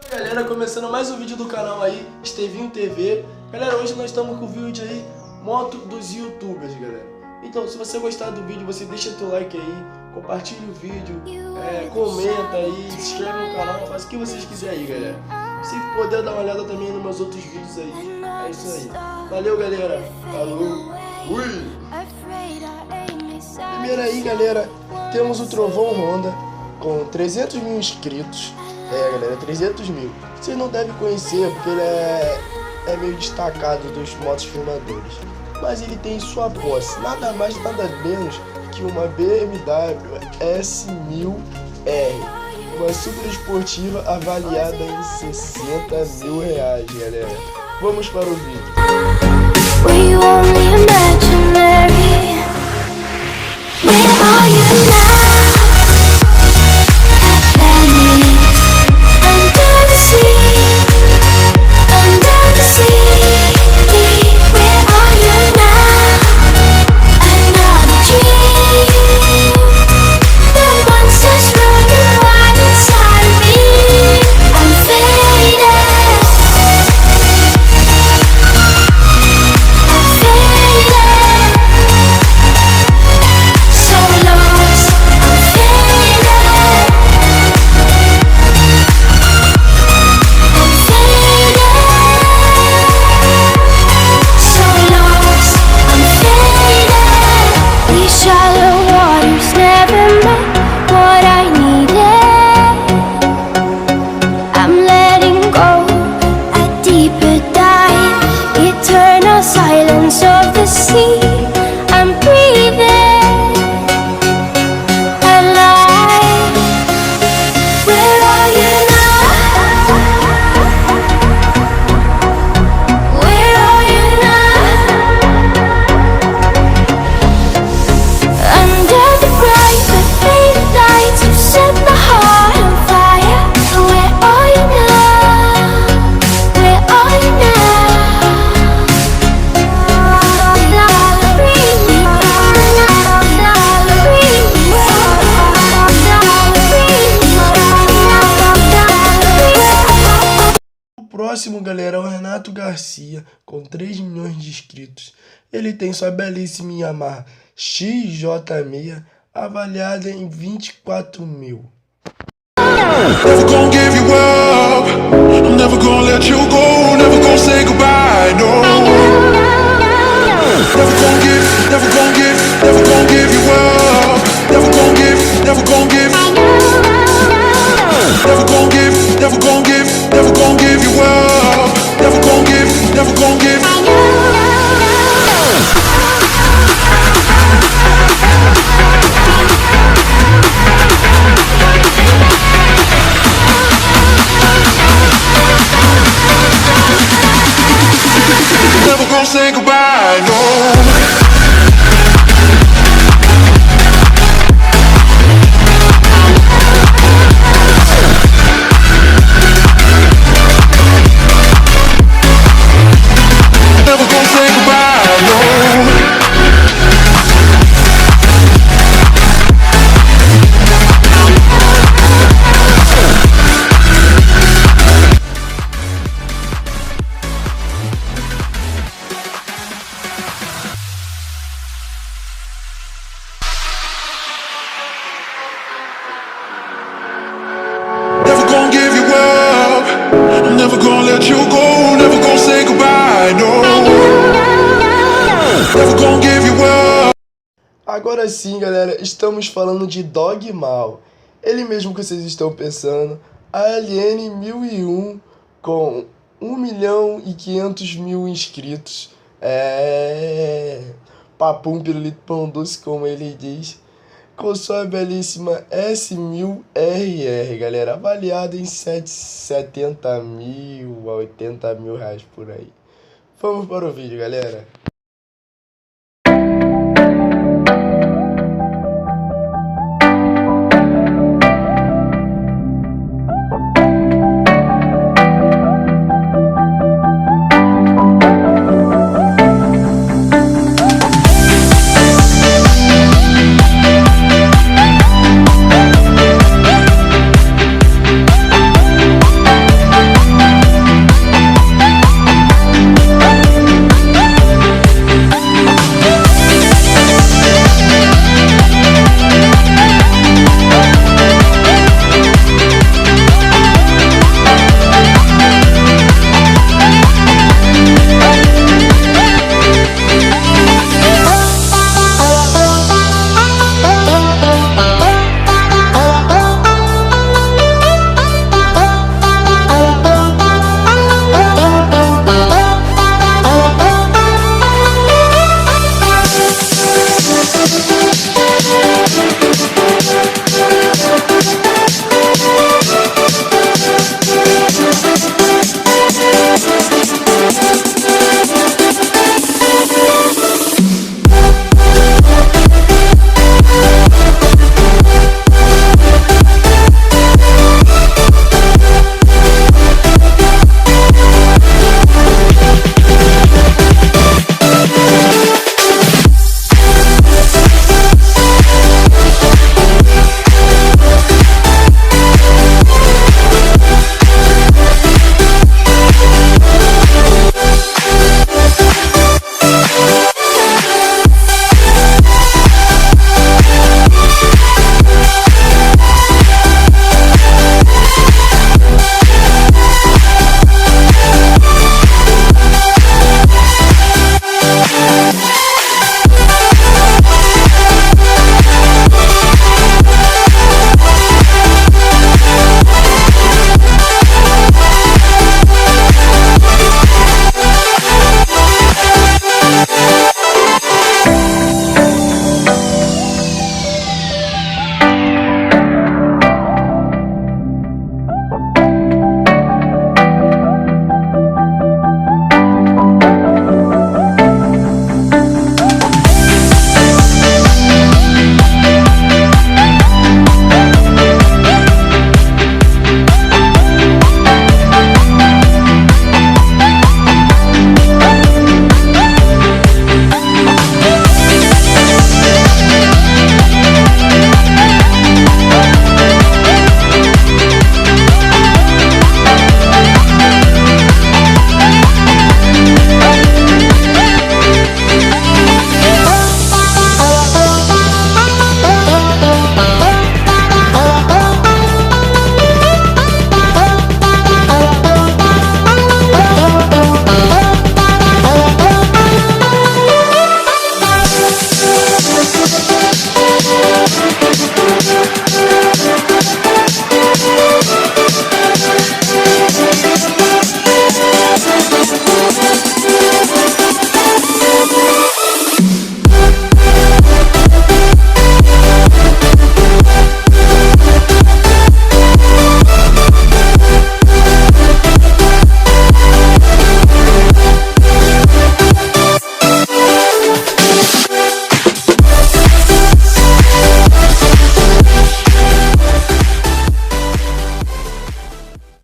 Galera, começando mais um vídeo do canal aí, Estevinho TV. Galera, hoje nós estamos com o vídeo aí, moto dos youtubers, galera. Então, se você gostar do vídeo, você deixa teu like aí, compartilha o vídeo, comenta aí, se inscreve no canal, faz o que vocês quiserem aí, galera. Se puder dar uma olhada também nos meus outros vídeos aí, é isso aí. Valeu, galera. Falou. Fui. Primeiro aí, galera, temos o Trovão Honda com 300 mil inscritos. Galera, 300 mil. Vocês não devem conhecer porque ele é meio destacado dos motos filmadores. Mas ele tem em sua posse nada mais nada menos que uma BMW S1000R. Uma super esportiva avaliada em 60 mil reais, galera. Vamos para o vídeo. Silence of the sea, I'm breathing alive. Where are you now? Where are you now? Under the bright but faded lights, you set my heart on fire. Where are you now? Where are you now? Próximo, galera, é o Renato Garcia, com 3 milhões de inscritos. Ele tem sua belíssima Yamaha XJ6 avaliada em 24 mil. Never gonna give you up, I'm never gonna let you go, never gonna say goodbye, no. Never gonna give you up, never gonna give, never gonna give you up. Never gonna give. Never gonna say goodbye, no. Never gonna let you go, never gonna say goodbye, no. Never gonna give you up. Agora sim, galera, estamos falando de Dogmal. Ele mesmo que vocês estão pensando, a LN 1001 com 1.500.000 inscritos. Papum, pirulito, pão doce, como ele diz. Com sua belíssima S1000RR, galera, avaliada em 70 mil a 80 mil reais por aí. Vamos para o vídeo, galera.